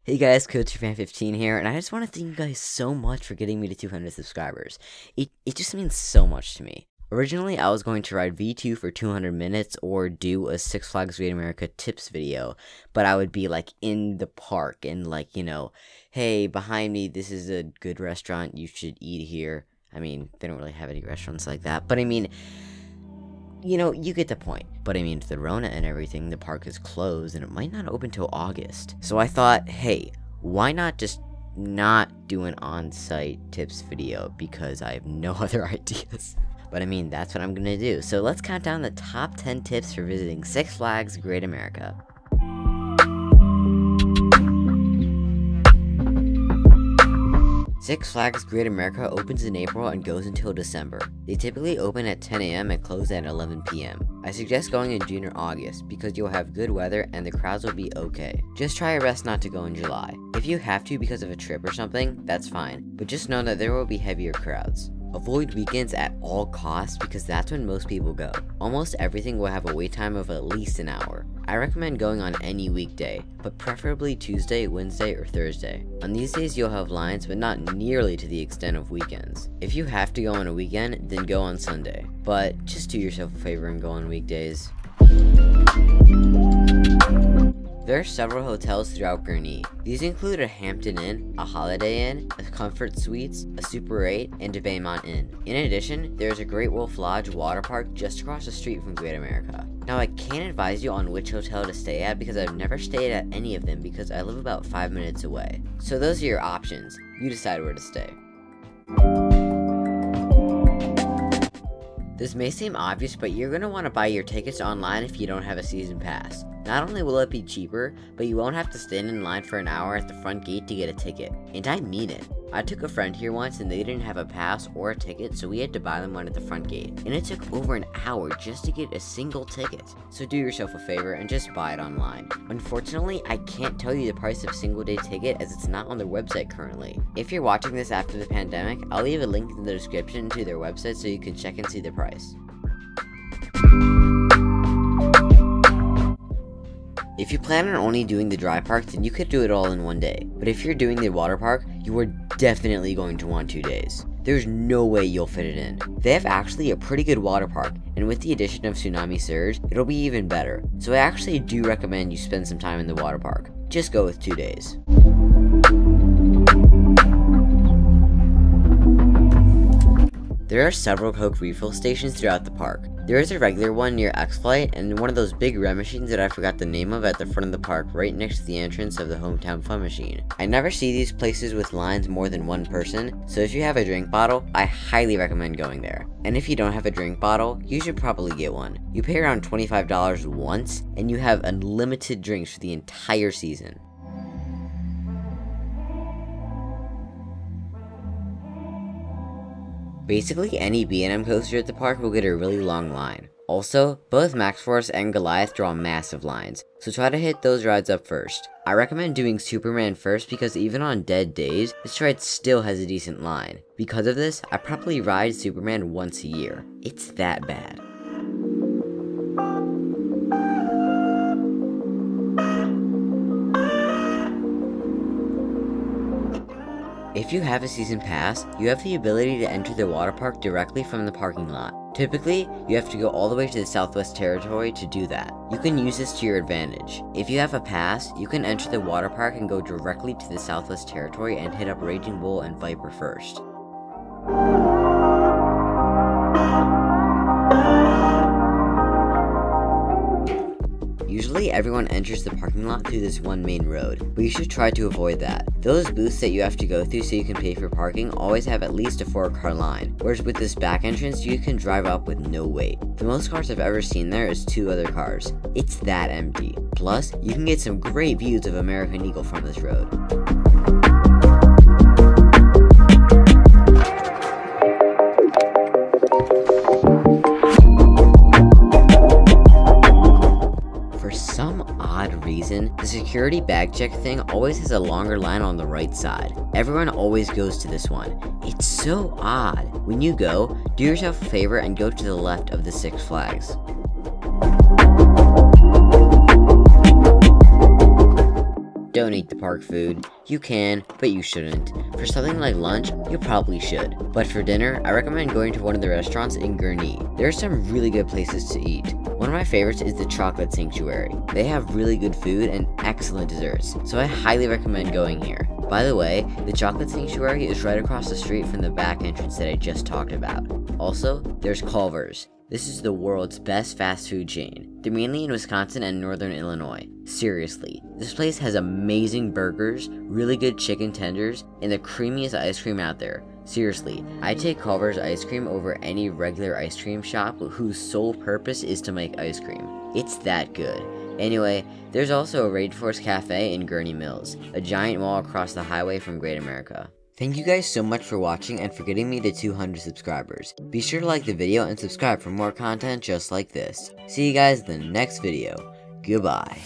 Hey guys, CoachFan15 here, and I just want to thank you guys so much for getting me to 200 subscribers. It just means so much to me. Originally, I was going to ride V2 for 200 minutes or do a Six Flags Great America tips video, but I would be like in the park and like, hey, behind me, this is a good restaurant, you should eat here. I mean, they don't really have any restaurants like that, but I mean, you get the point. But I mean, with the Rona and everything, the park is closed and it might not open till August. So I thought, hey, why not just not do an on-site tips video, because I have no other ideas. But I mean, that's what I'm gonna do. So let's count down the top 10 tips for visiting Six Flags Great America. Six Flags Great America opens in April and goes until December. They typically open at 10 AM and close at 11 PM. I suggest going in June or August because you'll have good weather and the crowds will be okay. Just try your best not to go in July. If you have to because of a trip or something, that's fine, but just know that there will be heavier crowds. Avoid weekends at all costs because that's when most people go. Almost everything will have a wait time of at least an hour. I recommend going on any weekday, but preferably Tuesday, Wednesday, or Thursday. On these days you'll have lines, but not nearly to the extent of weekends. If you have to go on a weekend, then go on Sunday. But just do yourself a favor and go on weekdays. There are several hotels throughout Gurnee. These include a Hampton Inn, a Holiday Inn, a Comfort Suites, a Super 8, and a Baymont Inn. In addition, there is a Great Wolf Lodge Waterpark just across the street from Great America. Now, I can't advise you on which hotel to stay at because I've never stayed at any of them because I live about 5 minutes away. So those are your options. You decide where to stay. This may seem obvious, but you're going to want to buy your tickets online if you don't have a season pass. Not only will it be cheaper, but you won't have to stand in line for an hour at the front gate to get a ticket. And I mean it. I took a friend here once and they didn't have a pass or a ticket, so we had to buy them one at the front gate. And it took over an hour just to get a single ticket. So do yourself a favor and just buy it online. Unfortunately, I can't tell you the price of a single day ticket as it's not on their website currently. If you're watching this after the pandemic, I'll leave a link in the description to their website so you can check and see the price. If you plan on only doing the dry park, then you could do it all in one day. But if you're doing the water park, you are definitely going to want 2 days. There's no way you'll fit it in. They have actually a pretty good water park, and with the addition of Tsunami Surge, it'll be even better. So I actually do recommend you spend some time in the water park. Just go with 2 days. There are several Coke refill stations throughout the park. There is a regular one near X-Flight and one of those big red machines that I forgot the name of at the front of the park right next to the entrance of the Hometown Fun Machine. I never see these places with lines more than one person, so if you have a drink bottle, I highly recommend going there. And if you don't have a drink bottle, you should probably get one. You pay around $25 once, and you have unlimited drinks for the entire season. Basically, any B&M coaster at the park will get a really long line. Also, both Max Force and Goliath draw massive lines, so try to hit those rides up first. I recommend doing Superman first because even on dead days, this ride still has a decent line. Because of this, I probably ride Superman once a year. It's that bad. If you have a season pass, you have the ability to enter the water park directly from the parking lot. Typically, you have to go all the way to the Southwest Territory to do that. You can use this to your advantage. If you have a pass, you can enter the water park and go directly to the Southwest Territory and hit up Raging Bull and Viper first. Usually everyone enters the parking lot through this one main road, but you should try to avoid that. Those booths that you have to go through so you can pay for parking always have at least a 4-car line, whereas with this back entrance you can drive up with no wait. The most cars I've ever seen there is 2 other cars. It's that empty. Plus, you can get some great views of American Eagle from this road. Reason, the security bag check thing always has a longer line on the right side. Everyone always goes to this one. It's so odd. When you go, do yourself a favor and go to the left of the Six Flags. Don't eat the park food. You can, but you shouldn't. For something like lunch, you probably should. But for dinner, I recommend going to one of the restaurants in Gurnee. There are some really good places to eat. One of my favorites is the Chocolate Sanctuary. They have really good food and excellent desserts, so I highly recommend going here. By the way, the Chocolate Sanctuary is right across the street from the back entrance that I just talked about. Also, there's Culver's. This is the world's best fast food chain. They're mainly in Wisconsin and northern Illinois. Seriously, this place has amazing burgers, really good chicken tenders, and the creamiest ice cream out there. Seriously, I take Culver's ice cream over any regular ice cream shop whose sole purpose is to make ice cream. It's that good. Anyway, there's also a Rainforest Cafe in Gurnee Mills, a giant mall across the highway from Great America. Thank you guys so much for watching and for getting me to 200 subscribers. Be sure to like the video and subscribe for more content just like this. See you guys in the next video. Goodbye.